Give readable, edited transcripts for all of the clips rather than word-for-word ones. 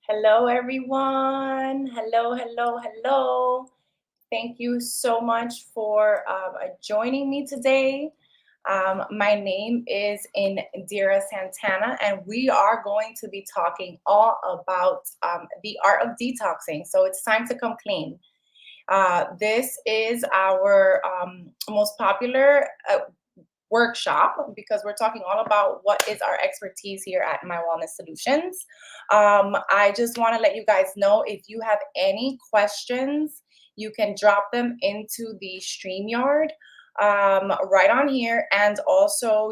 Hello, everyone. Hello, hello, hello. Thank you so much for joining me today. My name is Indira Santana, and we are going to be talking all about the art of detoxing. So it's time to come clean. This is our most popular workshop because we're talking all about what is our expertise here at My Wellness Solutions. I just want to let you guys know if you have any questions, you can drop them into the StreamYard right on here. And also,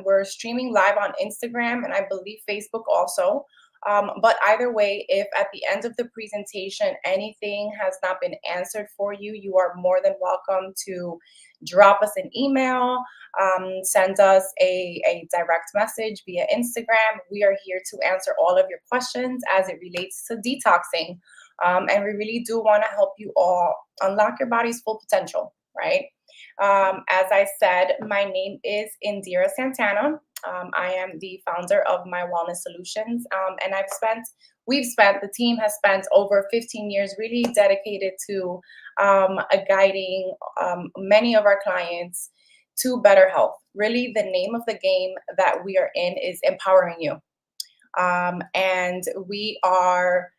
we're streaming live on Instagram and I believe Facebook also. But either way, if at the end of the presentation anything has not been answered for you, you are more than welcome to drop us an email, send us a direct message via Instagram. We are here to answer all of your questions as it relates to detoxing. And we really do want to help you all unlock your body's full potential, right? As I said, my name is Indira Santana. I am the founder of My Wellness Solutions, and the team has spent over 15 years really dedicated to guiding many of our clients to better health. Really, the name of the game that we are in is empowering you. And we are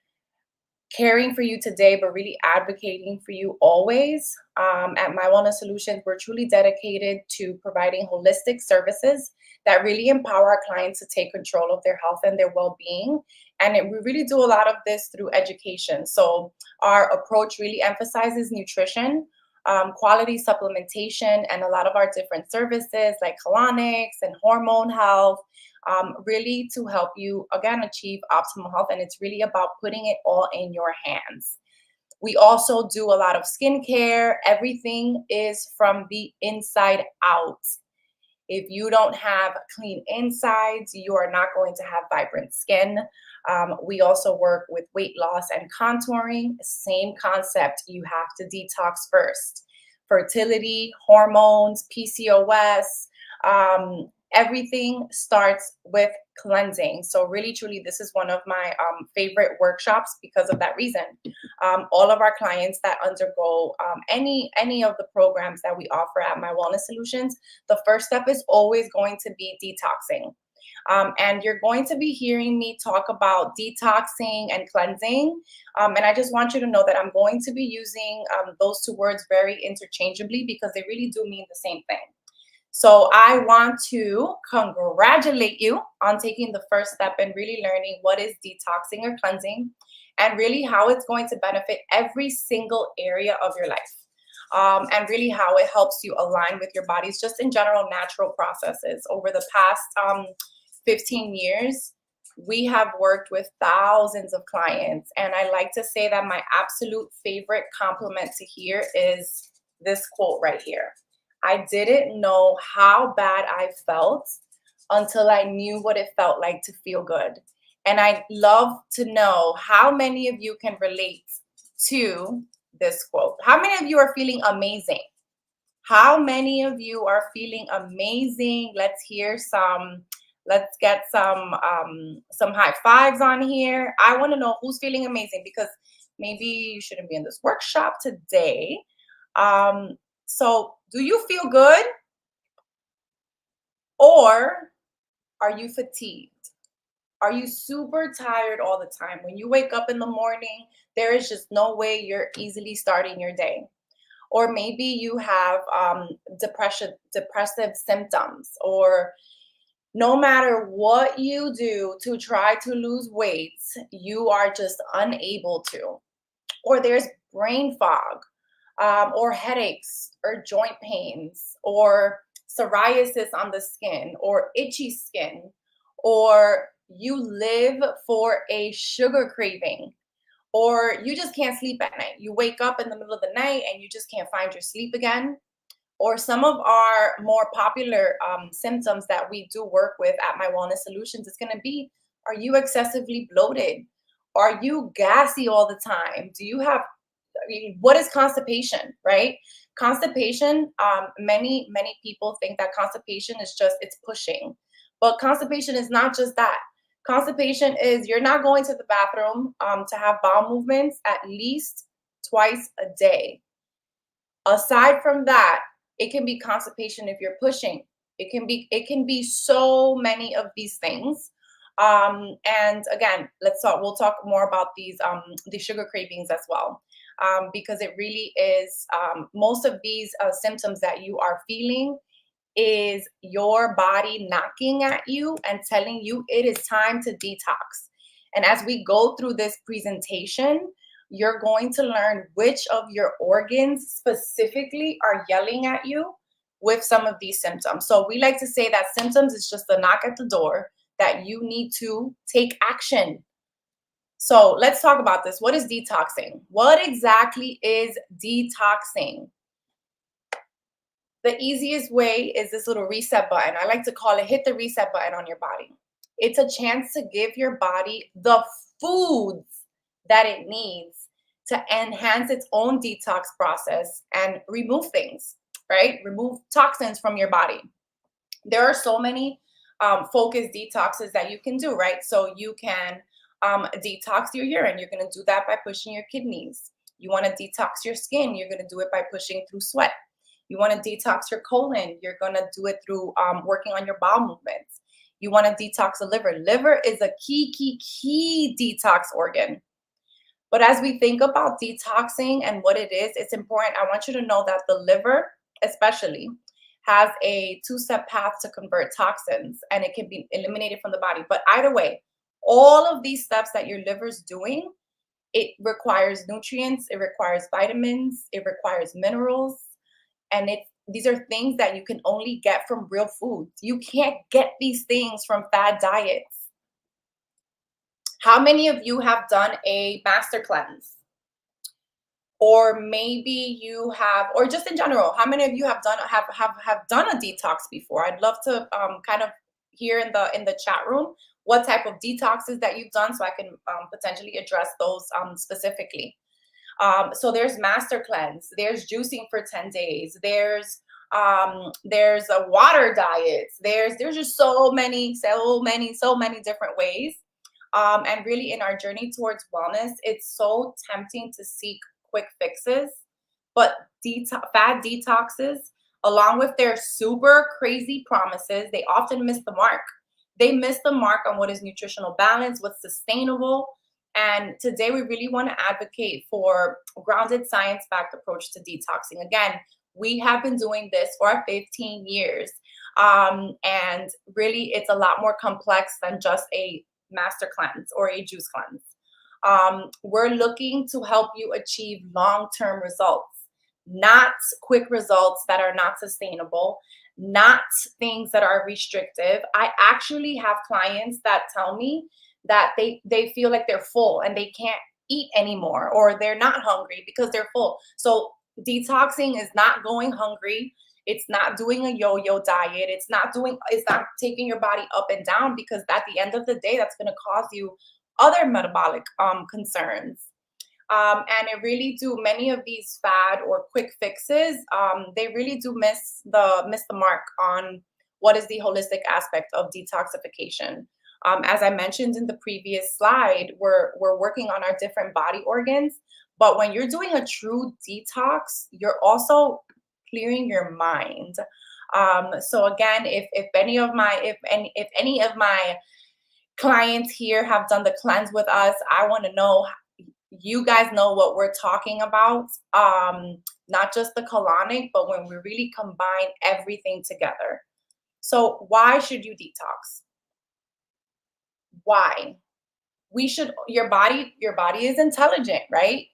caring for you today, but really advocating for you always. At My Wellness Solutions, we're truly dedicated to providing holistic services that really empower our clients to take control of their health and their well-being. We really do a lot of this through education. So our approach really emphasizes nutrition, quality supplementation, and a lot of our different services like colonics and hormone health, really to help you, again, achieve optimal health. And it's really about putting it all in your hands. We also do a lot of skincare. Everything is from the inside out. If you don't have clean insides, you are not going to have vibrant skin. We also work with weight loss and contouring. Same concept. You have to detox first. Fertility, hormones, PCOS, everything starts with cleansing. So really, truly, this is one of my favorite workshops because of that reason. All of our clients that undergo any of the programs that we offer at My Wellness Solutions, the first step is always going to be detoxing. And you're going to be hearing me talk about detoxing and cleansing. And I just want you to know that I'm going to be using those two words very interchangeably because they really do mean the same thing. So I want to congratulate you on taking the first step and really learning what is detoxing or cleansing and really how it's going to benefit every single area of your life. And really how it helps you align with your body's just in general natural processes. Over the past 15 years, we have worked with thousands of clients. And I like to say that my absolute favorite compliment to hear is this quote right here. I didn't know how bad I felt until I knew what it felt like to feel good. And I'd love to know how many of you can relate to this quote. How many of you are feeling amazing? How many of you are feeling amazing? Let's get some high fives on here. I want to know who's feeling amazing because maybe you shouldn't be in this workshop today. So do you feel good or are you fatigued? Are you super tired all the time? When you wake up in the morning, there is just no way you're easily starting your day. Or maybe you have depressive symptoms, or no matter what you do to try to lose weight, you are just unable to. Or there's brain fog, or headaches, or joint pains, or psoriasis on the skin, or itchy skin, or you live for a sugar craving, or you just can't sleep at night. You wake up in the middle of the night and you just can't find your sleep again. Or some of our more popular symptoms that we do work with at My Wellness Solutions is going to be, are you excessively bloated? Are you gassy all the time? Do you have, what is constipation, right? Constipation, many people think that constipation is just, it's pushing. But constipation is not just that. Constipation is you're not going to the bathroom to have bowel movements at least twice a day. Aside from that, it can be constipation if you're pushing. It can be so many of these things. And again, we'll talk more about the sugar cravings as well. Because it really is most of these symptoms that you are feeling is your body knocking at you and telling you it is time to detox. And as we go through this presentation, you're going to learn which of your organs specifically are yelling at you with some of these symptoms. So we like to say that symptoms is just a knock at the door that you need to take action. So let's talk about this. What is detoxing? What exactly is detoxing? The easiest way is this little reset button. I like to call it hit the reset button on your body. It's a chance to give your body the foods that it needs to enhance its own detox process and remove things, right? Remove toxins from your body. There are so many focused detoxes that you can do, right? So you can detox your urine. You're going to do that by pushing your kidneys. You want to detox your skin. You're going to do it by pushing through sweat. You want to detox your colon. You're going to do it through working on your bowel movements. You want to detox the liver. Liver is a key detox organ. But as we think about detoxing and what it is, it's important. I want you to know that the liver, especially, has a two-step path to convert toxins and it can be eliminated from the body. But either way, all of these steps that your liver's doing, it requires nutrients, it requires vitamins, it requires minerals, and these are things that you can only get from real food. You can't get these things from fad diets. How many of you have done a master cleanse? Or maybe you have, or just in general, how many of you have done a detox before? I'd love to kind of hear in the chat room what type of detoxes that you've done, so I can potentially address those specifically. So there's master cleanse, there's juicing for 10 days, there's a water diets, there's just so many different ways. And really in our journey towards wellness, it's so tempting to seek quick fixes, but fad detoxes, along with their super crazy promises, they often miss the mark. They miss the mark on what is nutritional balance, what's sustainable. And today we really want to advocate for a grounded science-backed approach to detoxing. Again, we have been doing this for 15 years. And really it's a lot more complex than just a master cleanse or a juice cleanse. We're looking to help you achieve long-term results, not quick results that are not sustainable, not things that are restrictive. I actually have clients that tell me that they feel like they're full and they can't eat anymore, or they're not hungry because they're full. So detoxing is not going hungry. It's not doing a yo-yo diet. It's not taking your body up and down, because at the end of the day, that's going to cause you other metabolic concerns. And it really do, many of these fad or quick fixes, they really do miss the mark on what is the holistic aspect of detoxification. As I mentioned in the previous slide, we're working on our different body organs, but when you're doing a true detox, you're also clearing your mind. So again, if any of my clients here have done the cleanse with us, I want to know, you guys know what we're talking about. Not just the colonic, but when we really combine everything together. So why should you detox? Why? Your body is intelligent, right?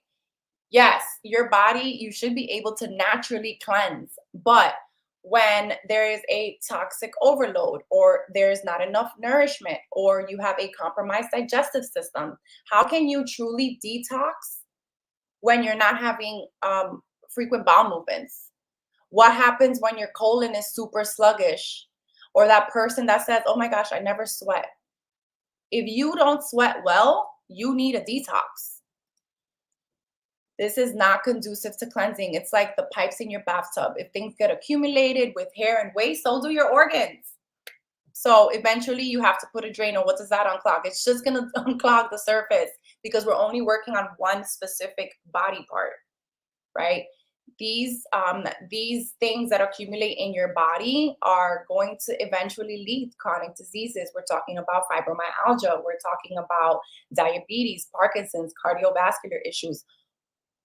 Yes, your body, you should be able to naturally cleanse. But when there is a toxic overload, or there's not enough nourishment, or you have a compromised digestive system, how can you truly detox when you're not having frequent bowel movements? What happens when your colon is super sluggish? Or that person that says, oh my gosh, I never sweat. If you don't sweat well, you need a detox. This is not conducive to cleansing. It's like the pipes in your bathtub. If things get accumulated with hair and waste, so do your organs. So eventually you have to put a drain on. What does that unclog? It's just going to unclog the surface because we're only working on one specific body part, right? These things that accumulate in your body are going to eventually lead to chronic diseases. We're talking about fibromyalgia, we're talking about diabetes, Parkinson's, cardiovascular issues,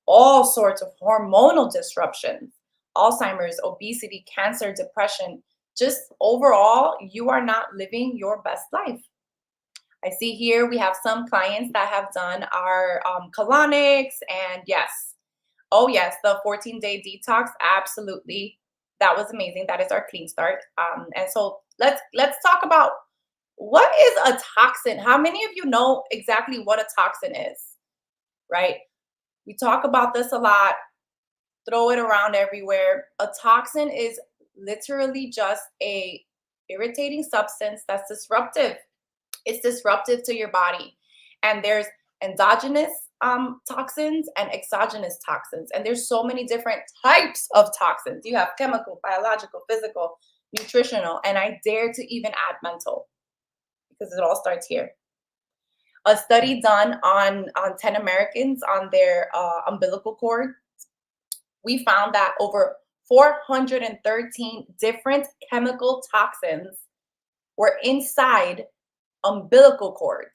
all sorts of hormonal disruptions, Alzheimer's, obesity, cancer, depression. Just overall, you are not living your best life. I see here we have some clients that have done our colonics, and yes, oh yes, the 14-day detox, absolutely. That was amazing. That is our clean start. And so let's talk about what is a toxin. How many of you know exactly what a toxin is, right? We talk about this a lot, throw it around everywhere. A toxin is literally just a irritating substance that's disruptive. It's disruptive to your body. And there's endogenous toxins and exogenous toxins. And there's so many different types of toxins. You have chemical, biological, physical, nutritional, and I dare to even add mental because it all starts here. A study done on 10 Americans on their umbilical cord, we found that over 413 different chemical toxins were inside umbilical cords.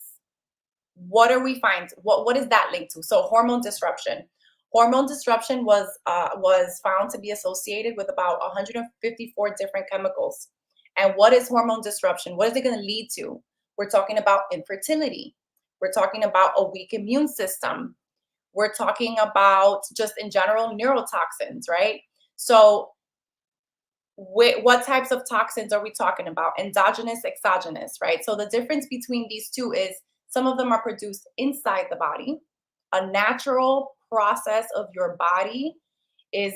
What are we finding? What is that linked to? So hormone disruption. Hormone disruption was found to be associated with about 154 different chemicals. And what is hormone disruption? What is it going to lead to? We're talking about infertility. We're talking about a weak immune system. We're talking about just in general neurotoxins, right? So what types of toxins are we talking about? Endogenous, exogenous, right? So the difference between these two is some of them are produced inside the body. A natural process of your body is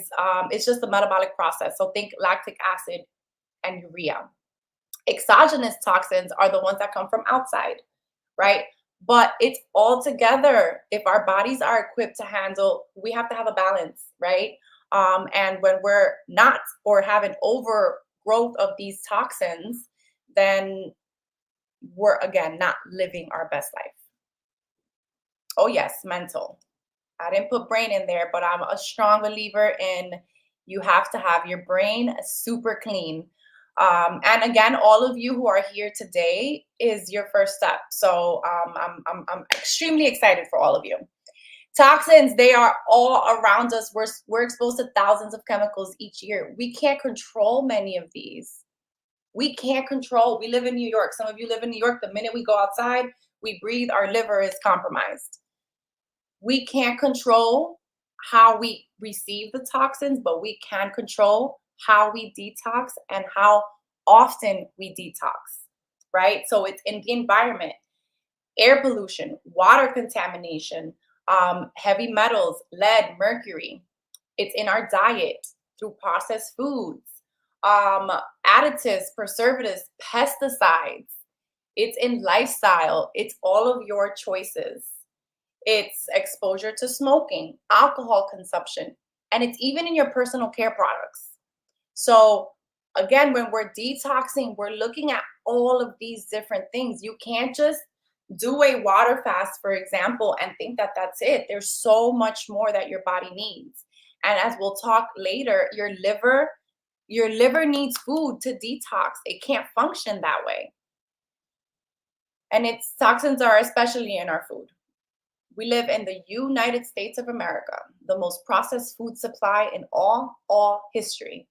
it's just a metabolic process. So think lactic acid and urea. Exogenous toxins are the ones that come from outside, right? But it's all together. If our bodies are equipped to handle, we have to have a balance, right? And when we're not or have an overgrowth of these toxins, then we're again not living our best life. Oh, yes, mental. I didn't put brain in there, but I'm a strong believer in you have to have your brain super clean. And again, all of you who are here today is your first step. So I'm extremely excited for all of you. Toxins, they are all around us. We're exposed to thousands of chemicals each year. We can't control many of these. We can't control. We live in New York. Some of you live in New York. The minute we go outside, we breathe, our liver is compromised. We can't control how we receive the toxins, but we can control how we detox and how often we detox, right? So it's in the environment, air pollution, water contamination, heavy metals, lead, mercury. It's in our diet through processed foods, additives, preservatives, pesticides. It's in lifestyle. It's all of your choices. It's exposure to smoking, alcohol consumption, and it's even in your personal care products. So again, when we're detoxing, we're looking at all of these different things. You can't just do a water fast, for example, and think that that's it. There's so much more that your body needs. And as we'll talk later, your liver needs food to detox. It can't function that way. And its toxins are especially in our food. We live in the United States of America, the most processed food supply in all history.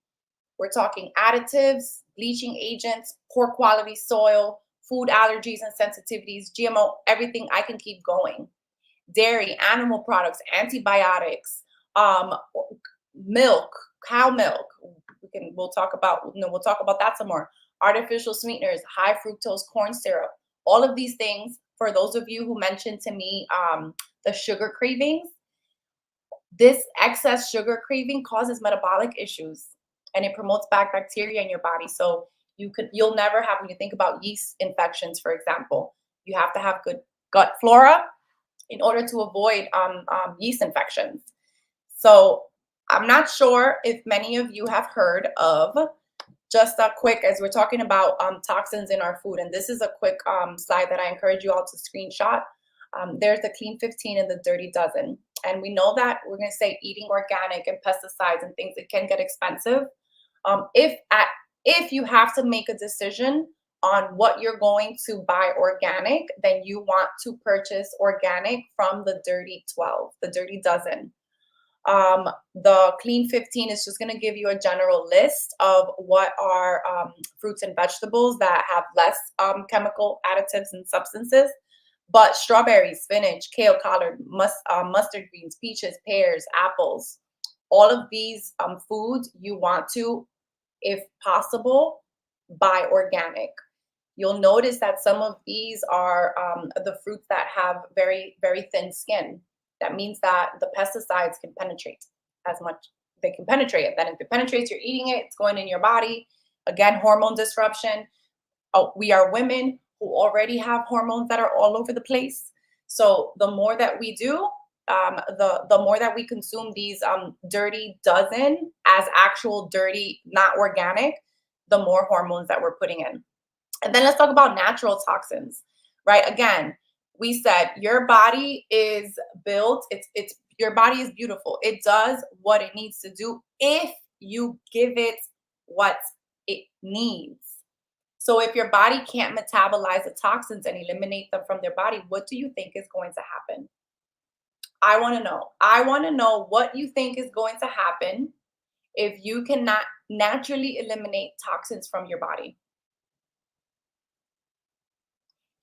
We're talking additives, bleaching agents, poor quality soil, food allergies and sensitivities, GMO, everything. I can keep going. Dairy, animal products, antibiotics, milk, cow milk. We'll talk about that some more. Artificial sweeteners, high fructose corn syrup. All of these things, for those of you who mentioned to me the sugar cravings, this excess sugar craving causes metabolic issues and it promotes bad bacteria in your body. So you'll never have, when you think about yeast infections, for example, you have to have good gut flora in order to avoid yeast infections. So I'm not sure if many of you have heard of just a quick, as we're talking about toxins in our food, and this is a quick slide that I encourage you all to screenshot. There's the clean 15 and the dirty dozen. And we know that we're going to say eating organic and pesticides and things, it can get expensive. If you have to make a decision on what you're going to buy organic, then you want to purchase organic from the dirty 12, the dirty dozen. The clean 15 is just going to give you a general list of what are fruits and vegetables that have less chemical additives and substances. But strawberries, spinach, kale, collard, mustard greens, peaches, pears, apples, all of these foods you want to, if possible, buy organic. You'll notice that some of these are the fruits that have very, very thin skin. That means that the pesticides can penetrate as much. They can penetrate it. Then if it penetrates, you're eating it, it's going in your body. Again, hormone disruption. Oh, we are women who already have hormones that are all over the place. So the more that we do, the more that we consume these dirty dozen as actual dirty, not organic, the more hormones that we're putting in. And then let's talk about natural toxins, right? Again, we said your body is built, it's your body is beautiful. It does what it needs to do if you give it what it needs. So if your body can't metabolize the toxins and eliminate them from their body, what do you think is going to happen? I want to know. I want to know what you think is going to happen if you cannot naturally eliminate toxins from your body.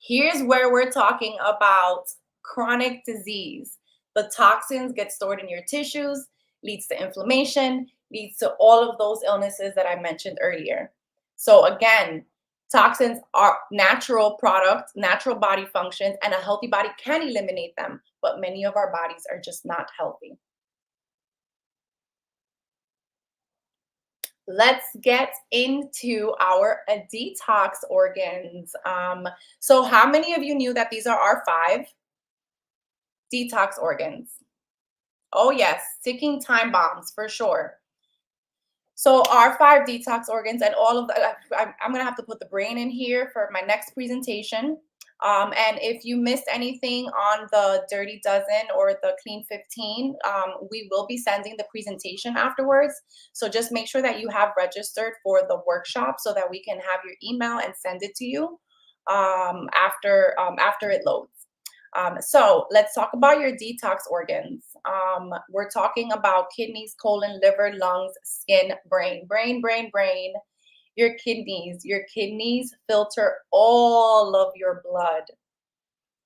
Here's where we're talking about chronic disease. The toxins get stored in your tissues, leads to inflammation, leads to all of those illnesses that I mentioned earlier. So again, toxins are natural products, natural body functions, and a healthy body can eliminate them, but many of our bodies are just not healthy. Let's get into our detox organs. So how many of you knew that these are our 5 detox organs? Oh yes, ticking time bombs for sure. So our 5 detox organs, and all of the, I'm gonna have to put the brain in here for my next presentation. And if you missed anything on the dirty dozen or the clean 15, we will be sending the presentation afterwards. So just make sure that you have registered for the workshop so that we can have your email and send it to you after it loads. So let's talk about your detox organs. We're talking about kidneys, colon, liver, lungs, skin, brain. Your kidneys filter all of your blood.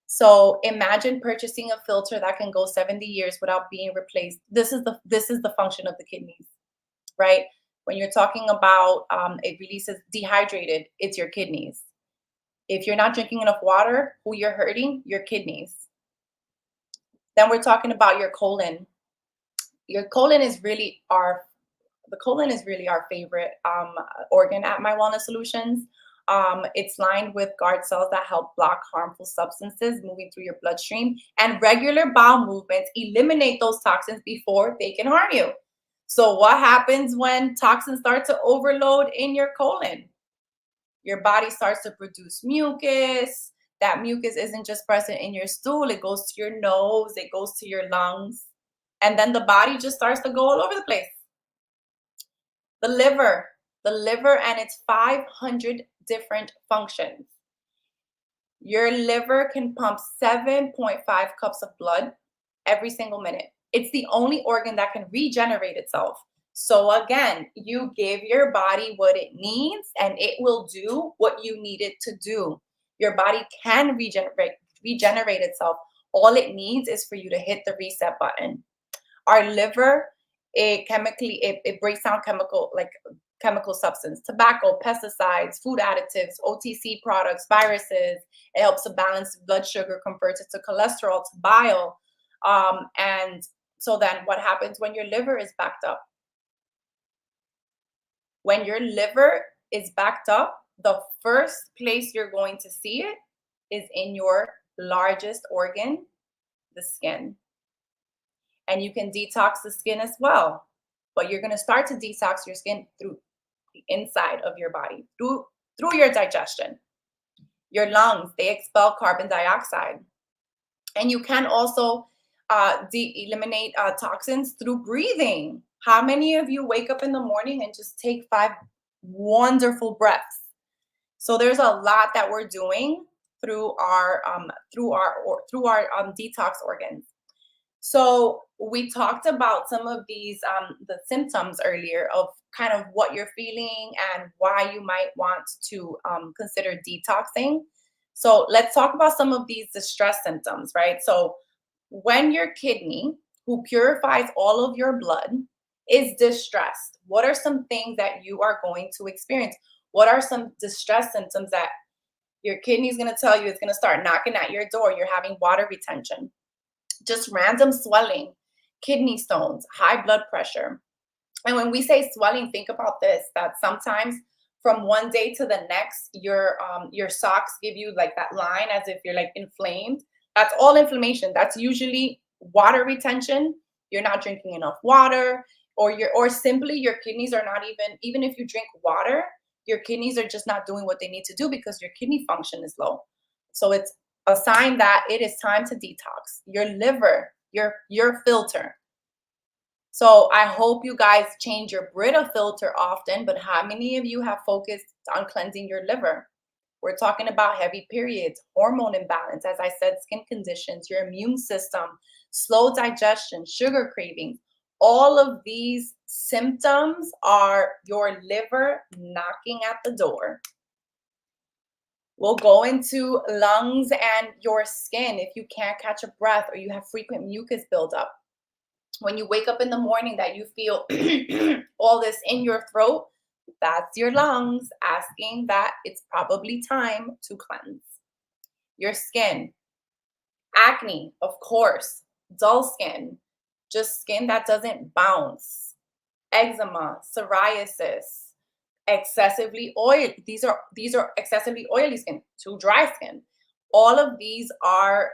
So imagine purchasing a filter that can go 70 years without being replaced. This is the function of the kidneys, right? When you're talking about it releases dehydrated, it's your kidneys. If you're not drinking enough water, who you're hurting? Your kidneys. Then we're talking about your colon. Your colon is really our favorite organ at My Wellness Solutions. It's lined with guard cells that help block harmful substances moving through your bloodstream, and regular bowel movements eliminate those toxins before they can harm you. So what happens when toxins start to overload in your colon? Your body starts to produce mucus. That mucus isn't just present in your stool, it goes to your nose, it goes to your lungs, and then the body just starts to go all over the place. The liver and its 500 different functions. Your liver can pump 7.5 cups of blood every single minute. It's the only organ that can regenerate itself. So again, you give your body what it needs and it will do what you need it to do. Your body can regenerate itself. All it needs is for you to hit the reset button. Our liver, it breaks down chemical substance, tobacco, pesticides, food additives, OTC products, viruses. It helps to balance blood sugar, converts it to cholesterol, to bile. And so then what happens when your liver is backed up? When your liver is backed up, the first place you're going to see it is in your largest organ, the skin. And you can detox the skin as well. But you're going to start to detox your skin through the inside of your body through your digestion. Your lungs, they expel carbon dioxide. And you can also eliminate toxins through breathing. How many of you wake up in the morning and just take 5 wonderful breaths? So there's a lot that we're doing through our detox organs. So we talked about some of these the symptoms earlier of kind of what you're feeling and why you might want to consider detoxing. So let's talk about some of these distress symptoms, right? So when your kidney, who purifies all of your blood, is distressed, what are some things that you are going to experience? What are some distress symptoms that your kidney is going to tell you? It's going to start knocking at your door. You're having water retention, just random swelling, kidney stones, high blood pressure. And when we say swelling, think about this, that sometimes from one day to the next, your socks give you like that line as if you're like inflamed. That's all inflammation. That's usually water retention. You're not drinking enough water, or simply your kidneys are not even if you drink water, your kidneys are just not doing what they need to do because your kidney function is low. So it's a sign that it is time to detox. Your liver, your filter. So I hope you guys change your Brita filter often, but how many of you have focused on cleansing your liver? We're talking about heavy periods, hormone imbalance, as I said, skin conditions, your immune system, slow digestion, sugar cravings. All of these symptoms are your liver knocking at the door. We'll go into lungs and your skin if you can't catch a breath or you have frequent mucus buildup. When you wake up in the morning that you feel all this in your throat, that's your lungs asking that it's probably time to cleanse. Your skin, acne, of course, dull skin, just skin that doesn't bounce, eczema, psoriasis, excessively oil. These are excessively oily skin, too dry skin. All of these are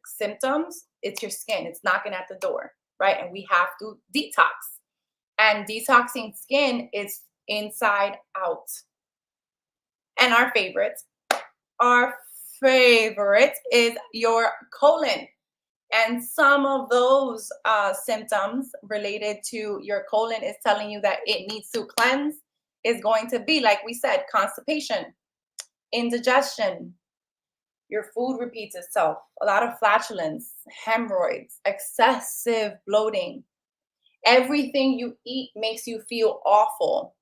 symptoms. It's your skin. It's knocking at the door, right? And we have to detox. And detoxing skin is inside out. And our favorite is your colon. And some of those symptoms related to your colon is telling you that it needs to cleanse is going to be, like we said, constipation, indigestion, your food repeats itself, a lot of flatulence, hemorrhoids, excessive bloating. Everything you eat makes you feel awful.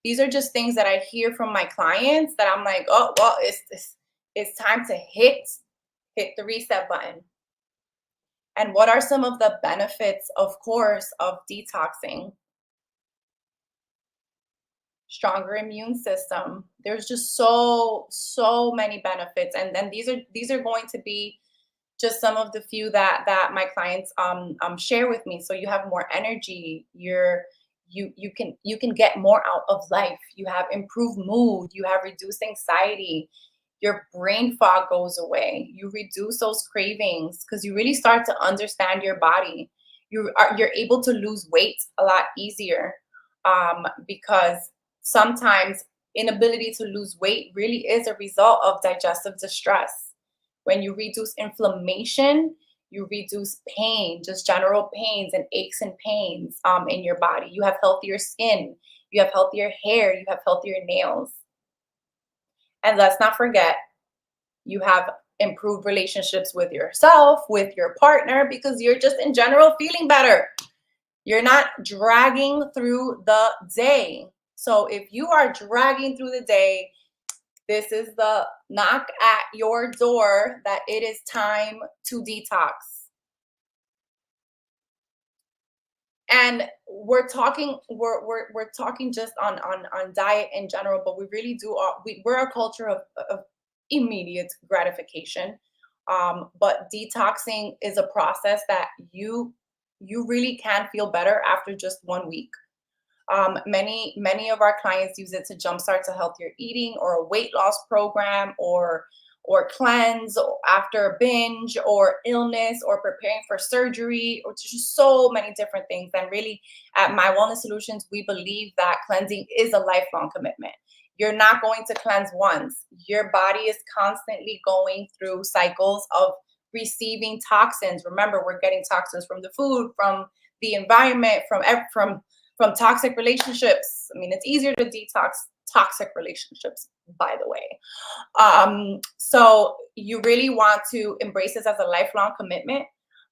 These are just things that I hear from my clients that I'm like, oh, well, it's time to hit the reset button. And what are some of the benefits, of course, of detoxing? Stronger immune system. There's just so many benefits, and then these are going to be just some of the few that my clients share with me. So you have more energy. You can get more out of life. You have improved mood. You have reduced anxiety. Your brain fog goes away. You reduce those cravings because you really start to understand your body. You're able to lose weight a lot easier because sometimes inability to lose weight really is a result of digestive distress. When you reduce inflammation, you reduce pain, just general pains and aches and pains in your body. You have healthier skin, you have healthier hair, you have healthier nails. And let's not forget, you have improved relationships with yourself, with your partner, because you're just in general feeling better. You're not dragging through the day. So if you are dragging through the day, this is the knock at your door that it is time to detox. And we're talking just on diet in general, but we really do we're a culture of immediate gratification. But detoxing is a process that you really can feel better after just 1 week. Many of our clients use it to jumpstart to healthier eating or a weight loss program or or cleanse after a binge or illness or preparing for surgery, or just so many different things. And really, at My Wellness Solutions, we believe that cleansing is a lifelong commitment. You're not going to cleanse once. Your body is constantly going through cycles of receiving toxins. Remember, we're getting toxins from the food, from the environment, from toxic relationships. I mean, it's easier to detox toxic relationships, by the way. So you really want to embrace this as a lifelong commitment,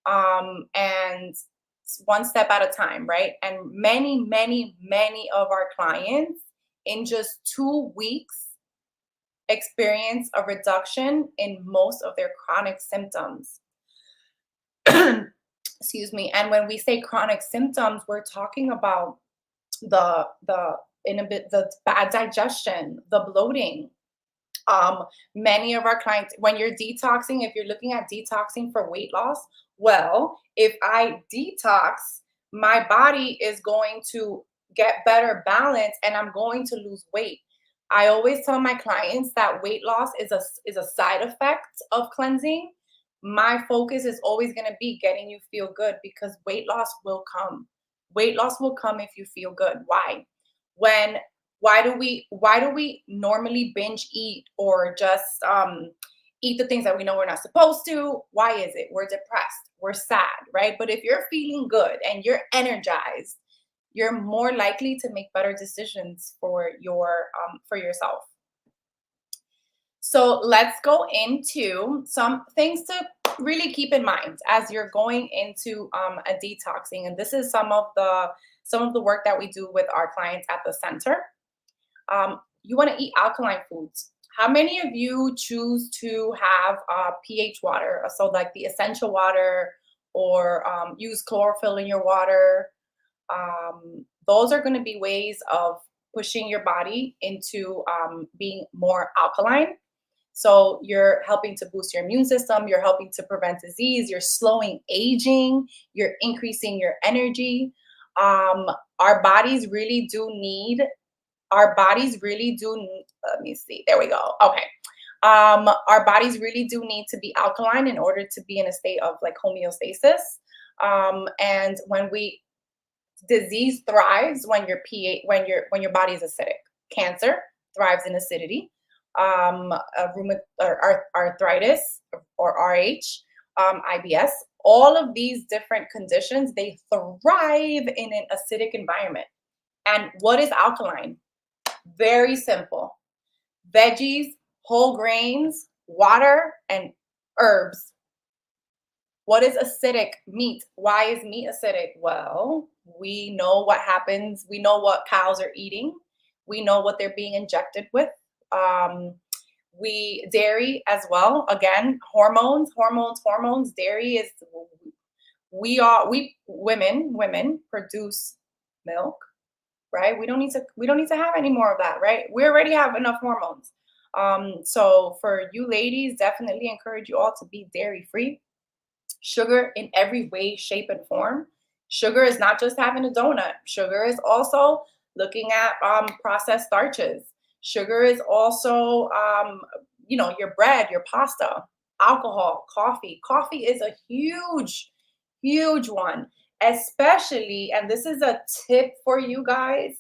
and one step at a time, right? And many of our clients in just 2 weeks experience a reduction in most of their chronic symptoms. Excuse me. And when we say chronic symptoms, we're talking about the bad digestion, the bloating. Many of our clients, when you're detoxing, if you're looking at detoxing for weight loss, well, if I detox, my body is going to get better balance and I'm going to lose weight. I always tell my clients that weight loss is a side effect of cleansing. My focus is always going to be getting you feel good, because weight loss will come. Weight loss will come if you feel good. Why? When why do we normally binge eat or just eat the things that we know we're not supposed to? Why is it? We're depressed, we're sad, right? But if you're feeling good and you're energized, you're more likely to make better decisions for yourself. So let's go into some things to really keep in mind as you're going into a detoxing. And this is some of the work that we do with our clients at the center. You want to eat alkaline foods. How many of you choose to have pH water? So like the essential water, or use chlorophyll in your water. Those are going to be ways of pushing your body into being more alkaline. So you're helping to boost your immune system, you're helping to prevent disease, you're slowing aging, you're increasing your energy. Our bodies really do need, let me see, there we go. Okay. Our bodies really do need to be alkaline in order to be in a state of like homeostasis. And disease thrives when your pH, when your body is acidic. Cancer thrives in acidity. Arthritis or RH, IBS, all of these different conditions, they thrive in an acidic environment. And what is alkaline? Very simple. Veggies, whole grains, water, and herbs. What is acidic? Meat. Why is meat acidic? Well, we know what happens. We know what cows are eating. We know what they're being injected with. Dairy as well. Again, hormones. Dairy is, women produce milk, right? We don't need to have any more of that, right? We already have enough hormones. So for you ladies, definitely encourage you all to be dairy free. Sugar in every way, shape, and form. Sugar is not just having a donut. Sugar is also looking at processed starches. Sugar is also, your bread, your pasta, alcohol, coffee. Coffee is a huge, huge one, especially, and this is a tip for you guys,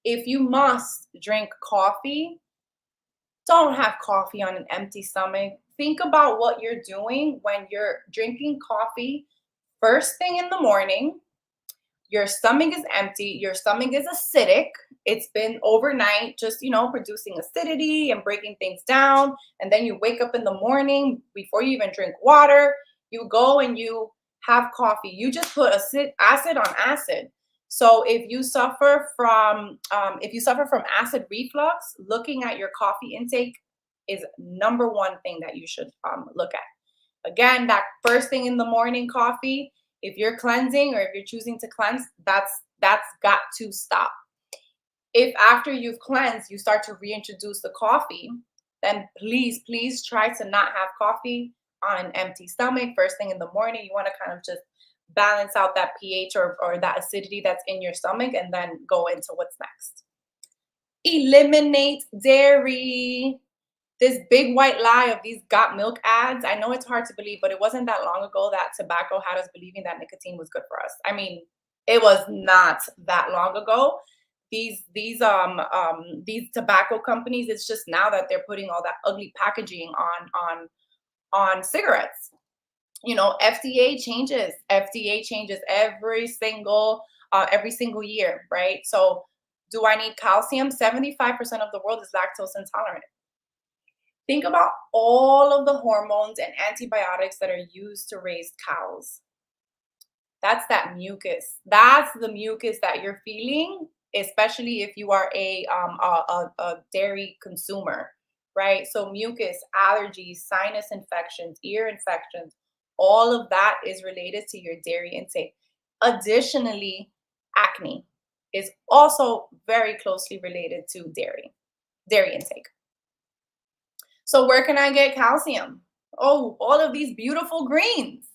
if you must drink coffee, don't have coffee on an empty stomach. Think about what you're doing when you're drinking coffee first thing in the morning. Your stomach is empty, your stomach is acidic. It's been overnight just, producing acidity and breaking things down. And then you wake up in the morning before you even drink water, you go and you have coffee. You just put acid on acid. So if you suffer from acid reflux, looking at your coffee intake is number one thing that you should look at. Again, that first thing in the morning coffee, if you're cleansing or if you're choosing to cleanse, that's got to stop. If after you've cleansed, you start to reintroduce the coffee, then please try to not have coffee on an empty stomach first thing in the morning. You want to kind of just balance out that pH or that acidity that's in your stomach, and then go into what's next. Eliminate dairy. this big white lie of these got milk ads. I know it's hard to believe, but it wasn't that long ago that tobacco had us believing that nicotine was good for us. I mean, it was not that long ago. These tobacco companies, it's just now that they're putting all that ugly packaging on cigarettes. You know, FDA changes every single year, right? So do I need calcium? 75% of the world is lactose intolerant. Think about all of the hormones and antibiotics that are used to raise cows. That's that mucus. That's the mucus that you're feeling, especially if you are a dairy consumer, right? So mucus, allergies, sinus infections, ear infections, all of that is related to your dairy intake. Additionally, acne is also very closely related to dairy intake. So where can I get calcium? Oh, all of these beautiful greens.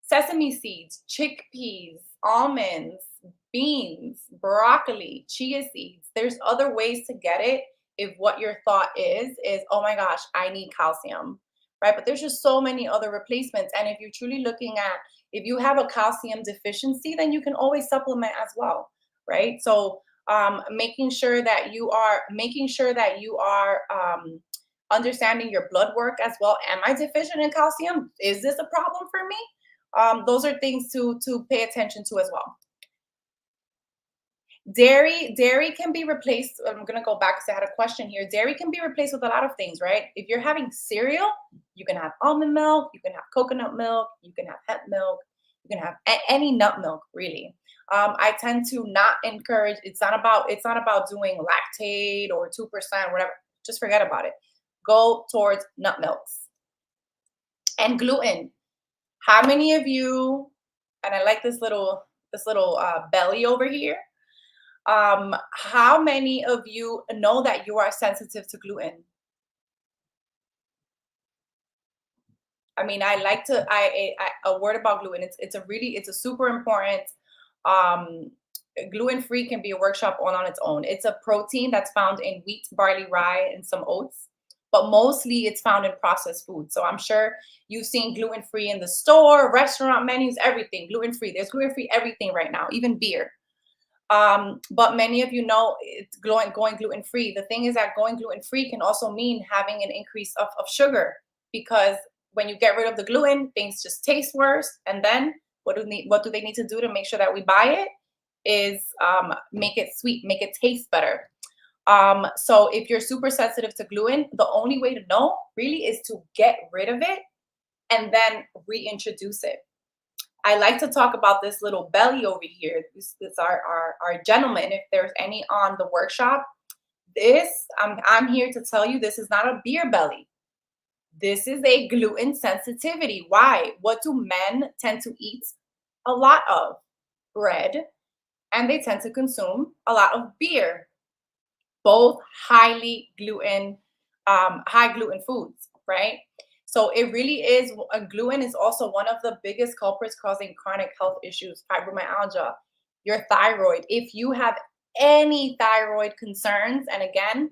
Sesame seeds, chickpeas, almonds, beans, broccoli, chia seeds. There's other ways to get it if what your thought is, oh my gosh, I need calcium, right? But there's just so many other replacements. And if you're truly looking at, if you have a calcium deficiency, then you can always supplement as well, right? So making sure that you are understanding your blood work as well. Am I deficient in calcium? Is this a problem for me? Those are things to pay attention to as well. Dairy can be replaced. I'm gonna go back because I had a question here. Dairy can be replaced with a lot of things, right? If you're having cereal, you can have almond milk, you can have coconut milk, you can have hemp milk, you can have any nut milk, really. I tend to not encourage. It's not about doing lactate or 2%, whatever. Just forget about it. Go towards nut milks and gluten. How many of you, and I like this little belly over here. How many of you know that you are sensitive to gluten? I mean, I like to a word about gluten. It's a super important. Um, Gluten free can be a workshop on its own. It's a protein that's found in wheat, barley, rye, and some oats, but mostly it's found in processed food. So I'm sure you've seen gluten free in the store, restaurant menus, everything gluten free. There's gluten free everything right now, even beer. But many of you know it's going gluten free. The thing is that going gluten free can also mean having an increase of sugar, because when you get rid of the gluten, things just taste worse. And then what do they need to do to make sure that we buy it? Is make it sweet, make it taste better. So if you're super sensitive to gluten, the only way to know really is to get rid of it and then reintroduce it. I like to talk about this little belly over here. This our gentleman. If there's any on the workshop, I'm here to tell you this is not a beer belly. This is a gluten sensitivity. Why? What do men tend to eat a lot of? Bread, and they tend to consume a lot of beer. Both high gluten foods, right? So it really is. Gluten is also one of the biggest culprits causing chronic health issues, fibromyalgia, your thyroid. If you have any thyroid concerns, and again,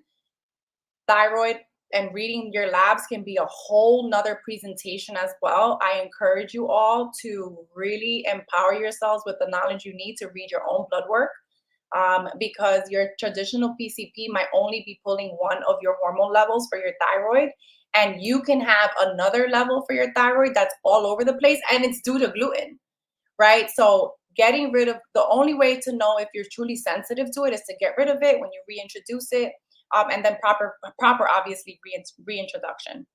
thyroid and reading your labs can be a whole nother presentation as well. I encourage you all to really empower yourselves with the knowledge you need to read your own blood work, because your traditional PCP might only be pulling one of your hormone levels for your thyroid, and you can have another level for your thyroid that's all over the place, and it's due to gluten, right? So getting rid of, the only way to know if you're truly sensitive to it is to get rid of it when you reintroduce it, and then proper obviously reintroduction.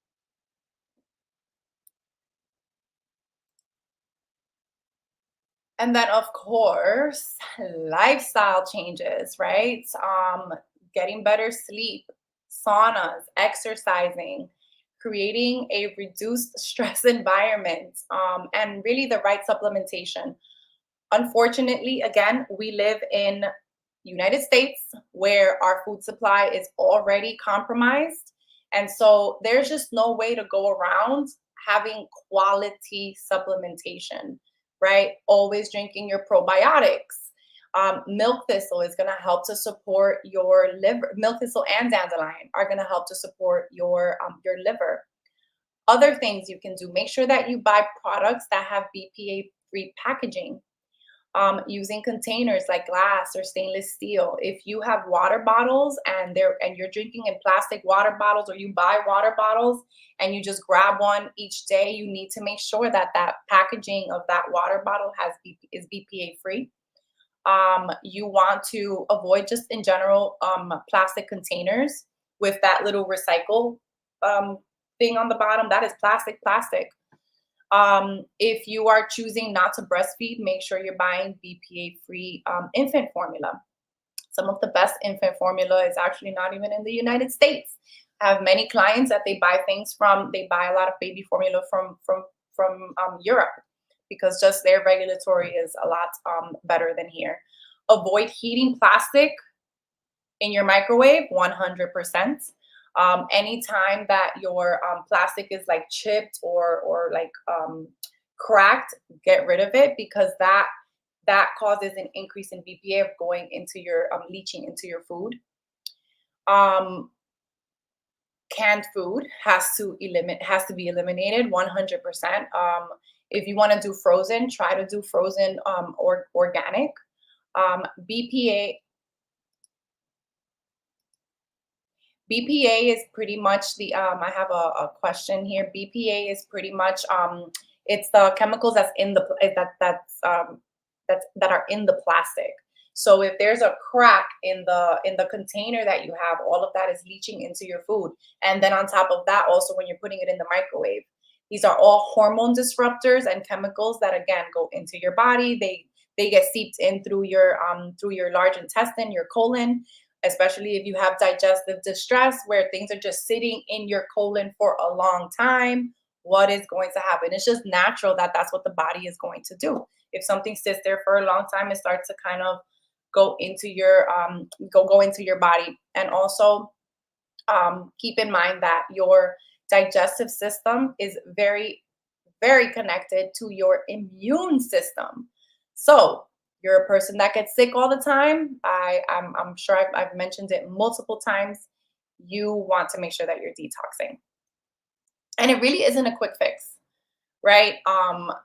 And then, of course, lifestyle changes, right? Getting better sleep, saunas, exercising, creating a reduced stress environment, and really the right supplementation. Unfortunately, again, we live in United States where our food supply is already compromised. And so there's just no way to go around having quality supplementation, right? Always drinking your probiotics, Milk thistle is going to help to support your liver. Milk thistle and dandelion are going to help to support your liver. Other things you can do, make sure that you buy products that have BPA free packaging, using containers like glass or stainless steel. If you have water bottles and you're drinking in plastic water bottles, or you buy water bottles and you just grab one each day, you need to make sure that that packaging of that water bottle is BPA free. You want to avoid, just in general, plastic containers with that little recycle um, thing on the bottom. That is plastic. If you are choosing not to breastfeed, make sure you're buying BPA free infant formula. Some of the best infant formula is actually not even in the United States. I have many clients that they buy a lot of baby formula from Europe, because just their regulatory is a lot better than here. Avoid heating plastic in your microwave, 100%. Anytime that your plastic is like chipped or like cracked, get rid of it, because that causes an increase in BPA of going into your leaching into your food. Canned food has to be eliminated, 100%. If you want to do frozen, try to do frozen or organic. BPA BPA is pretty much I have a question here. BPA is pretty much it's the chemicals that's in the that are in the plastic. So if there's a crack in the container that you have, all of that is leaching into your food. And then on top of that, also when you're putting it in the microwave, these are all hormone disruptors and chemicals that again go into your body. They get seeped in through your large intestine, your colon, especially if you have digestive distress where things are just sitting in your colon for a long time. What is going to happen? It's just natural that that's what the body is going to do. If something sits there for a long time, it starts to kind of go into your go into your body. And also keep in mind that your digestive system is very connected to your immune system. So you're a person that gets sick all the time. I'm sure I've mentioned it multiple times. You want to make sure that you're detoxing. And it really isn't a quick fix, right?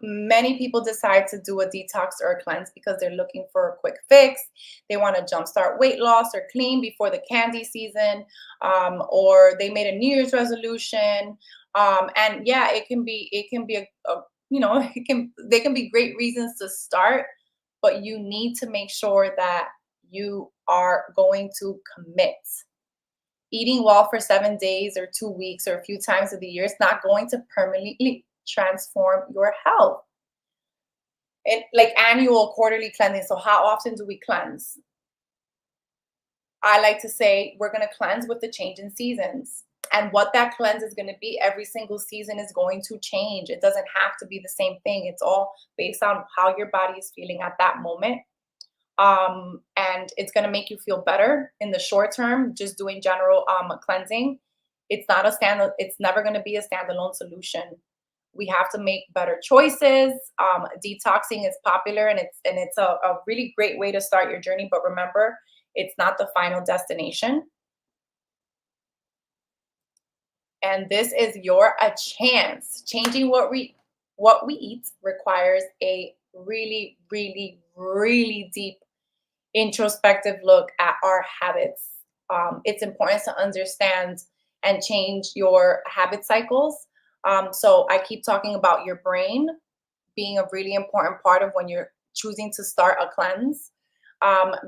Many people decide to do a detox or a cleanse because they're looking for a quick fix. They want to jumpstart weight loss or clean before the candy season, or they made a New Year's resolution. And yeah, it can be a they can be great reasons to start, but you need to make sure that you are going to commit. Eating well for 7 days or 2 weeks or a few times of the year is not going to permanently transform your health. And like annual, quarterly cleansing. So how often do we cleanse? I like to say we're going to cleanse with the change in seasons. And what that cleanse is going to be every single season is going to change. It doesn't have to be the same thing. It's all based on how your body is feeling at that moment. And it's going to make you feel better in the short term, just doing general cleansing. It's never going to be a standalone solution. We have to make better choices. Detoxing is popular, and it's a really great way to start your journey. But remember, it's not the final destination. And this is a chance. Changing what we eat requires a really, really, really deep introspective look at our habits. It's important to understand and change your habit cycles. So I keep talking about your brain being a really important part of when you're choosing to start a cleanse,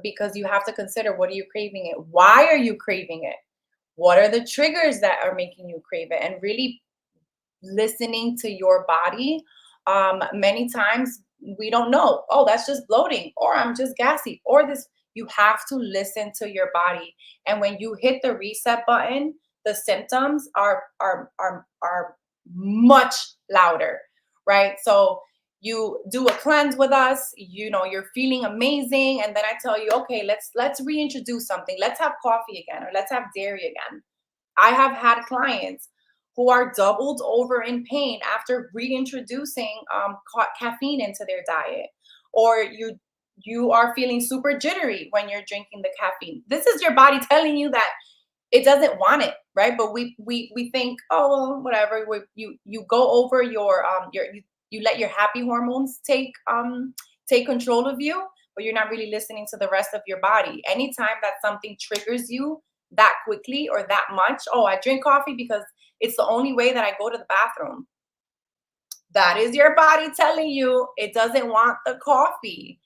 because you have to consider, what are you craving it? Why are you craving it? What are the triggers that are making you crave it? And really listening to your body. Many times we don't know, oh, that's just bloating, or I'm just gassy, or this. You have to listen to your body. And when you hit the reset button, the symptoms are much louder, right? So you do a cleanse with us, you're feeling amazing, and then I tell you, okay, let's reintroduce something. Let's have coffee again, or let's have dairy again. I have had clients who are doubled over in pain after reintroducing caffeine into their diet. Or You are feeling super jittery when you're drinking the caffeine. This is your body telling you that it doesn't want it, right? But we think, oh well, whatever. You go over you let your happy hormones take control of you, but you're not really listening to the rest of your body. Anytime that something triggers you that quickly or that much, oh, I drink coffee because it's the only way that I go to the bathroom. That is your body telling you it doesn't want the coffee.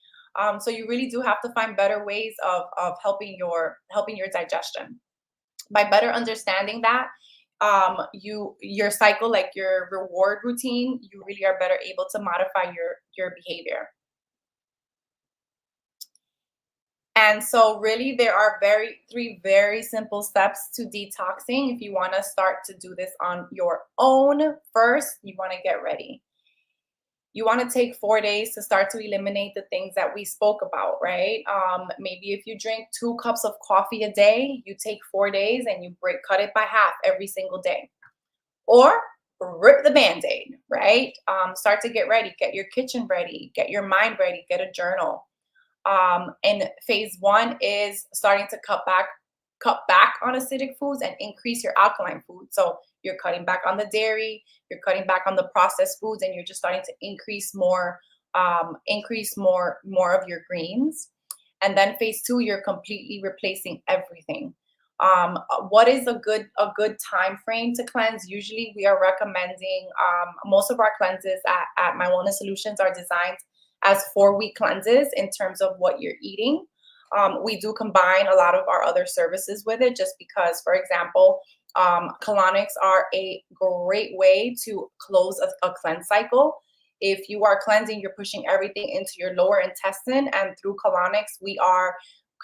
So you really do have to find better ways of helping your digestion. By better understanding that, your cycle, like your reward routine, you really are better able to modify your behavior. And so really there are three very simple steps to detoxing. If you want to start to do this on your own, first you want to get ready. You want to take 4 days to start to eliminate the things that we spoke about, right? Maybe if you drink 2 cups of coffee a day, you take 4 days and you cut it by half every single day. Or rip the band-aid, right? Start to get ready, get your kitchen ready, get your mind ready, get a journal. And phase one is starting to cut back on acidic foods and increase your alkaline foods. So you're cutting back on the dairy, you're cutting back on the processed foods, and you're just starting to increase more of your greens. And then phase two, you're completely replacing everything. What is a good time frame to cleanse? Usually, we are recommending most of our cleanses at My Wellness Solutions are designed as 4-week cleanses in terms of what you're eating. We do combine a lot of our other services with it, just because, for example, colonics are a great way to close a cleanse cycle. If you are cleansing, you're pushing everything into your lower intestine, and through colonics, we are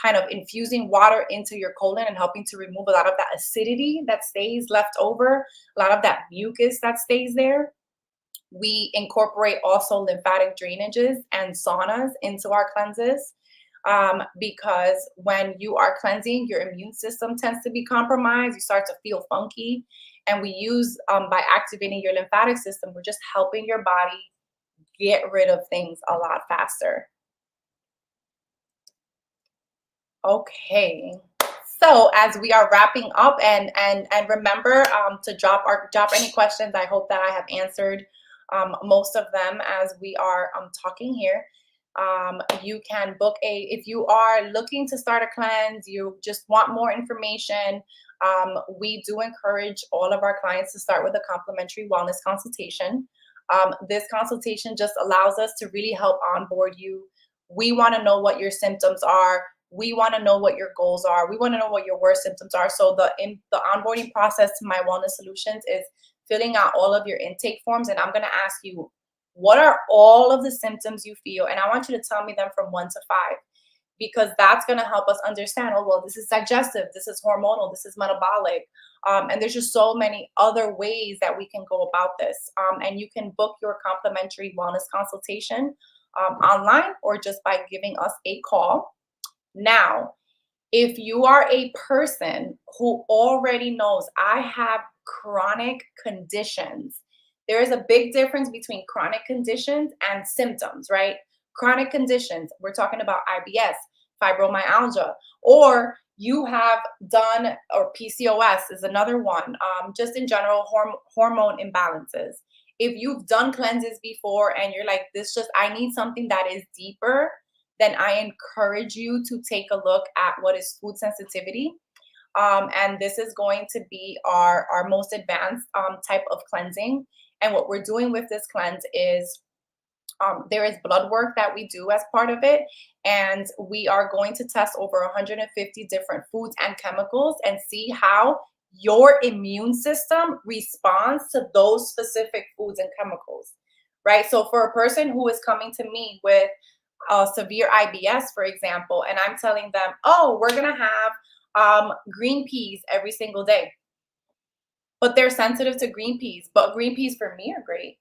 kind of infusing water into your colon and helping to remove a lot of that acidity that stays left over, a lot of that mucus that stays there. We incorporate also lymphatic drainages and saunas into our cleanses, because when you are cleansing, your immune system tends to be compromised. You start to feel funky. And we use, by activating your lymphatic system, we're just helping your body get rid of things a lot faster. Okay. So as we are wrapping up, and remember, to drop any questions. I hope that I have answered most of them as we are talking here. You can book if you are looking to start a cleanse, you just want more information. We do encourage all of our clients to start with a complimentary wellness consultation. This consultation just allows us to really help onboard you. We want to know what your symptoms are. We want to know what your goals are. We want to know what your worst symptoms are. So the onboarding process to My Wellness Solutions is filling out all of your intake forms, and I'm going to ask you, what are all of the symptoms you feel? And I want you to tell me them from 1 to 5, because that's going to help us understand, oh, well, this is digestive, this is hormonal, this is metabolic. And there's just so many other ways that we can go about this. And you can book your complimentary wellness consultation online, or just by giving us a call. Now, if you are a person who already knows I have chronic conditions, there is a big difference between chronic conditions and symptoms, right? Chronic conditions, we're talking about IBS, fibromyalgia, or you have done, or PCOS is another one, just in general, hormone imbalances. If you've done cleanses before and you're like, I need something that is deeper, then I encourage you to take a look at what is food sensitivity. And this is going to be our most advanced type of cleansing. And what we're doing with this cleanse is, there is blood work that we do as part of it. And we are going to test over 150 different foods and chemicals and see how your immune system responds to those specific foods and chemicals, right? So for a person who is coming to me with severe IBS, for example, and I'm telling them, oh, we're going to have green peas every single day, but they're sensitive to green peas, but green peas for me are great.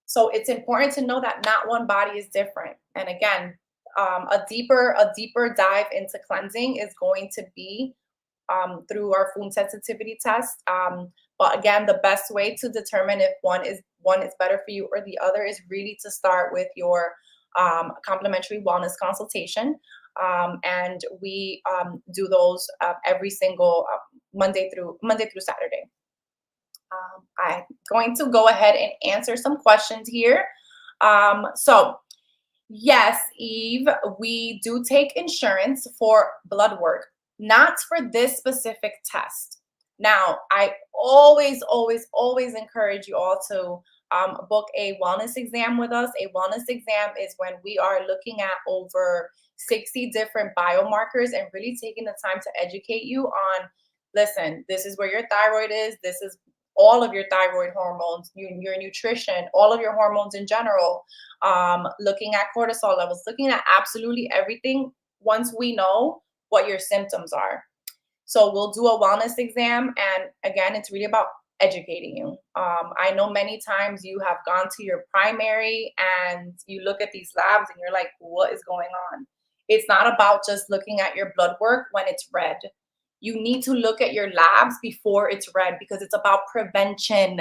So it's important to know that not one body is different. And again, a deeper dive into cleansing is going to be through our food sensitivity test. But again, the best way to determine if one is better for you or the other is really to start with your complimentary wellness consultation. And we do those every single Monday through Saturday. I'm going to go ahead and answer some questions here. So yes, Eve, we do take insurance for blood work, not for this specific test. Now, I always encourage you all to book a wellness exam with us. A wellness exam is when we are looking at over 60 different biomarkers and really taking the time to educate you on, listen, this is where your thyroid is. This is all of your thyroid hormones, your nutrition, all of your hormones in general, looking at cortisol levels, looking at absolutely everything once we know what your symptoms are. So we'll do a wellness exam. And again, it's really about educating you. I know many times you have gone to your primary and you look at these labs and you're like, what is going on? It's not about just looking at your blood work when it's red. You need to look at your labs before it's red because it's about prevention.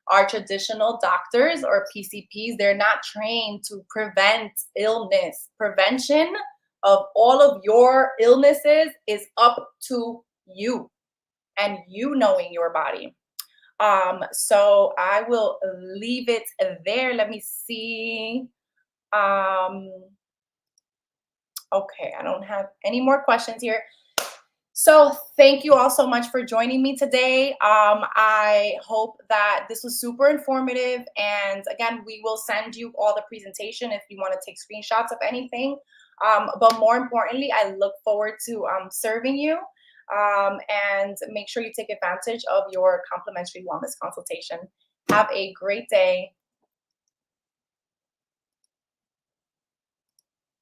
Our traditional doctors or PCPs, they're not trained to prevent illness. Prevention of all of your illnesses is up to you and you knowing your body. So I will leave it there. Let me see. Okay, I don't have any more questions here. So thank you all so much for joining me today. I hope that this was super informative. And again, we will send you all the presentation if you want to take screenshots of anything. But more importantly, I look forward to serving you. And make sure you take advantage of your complimentary wellness consultation. Have a great day.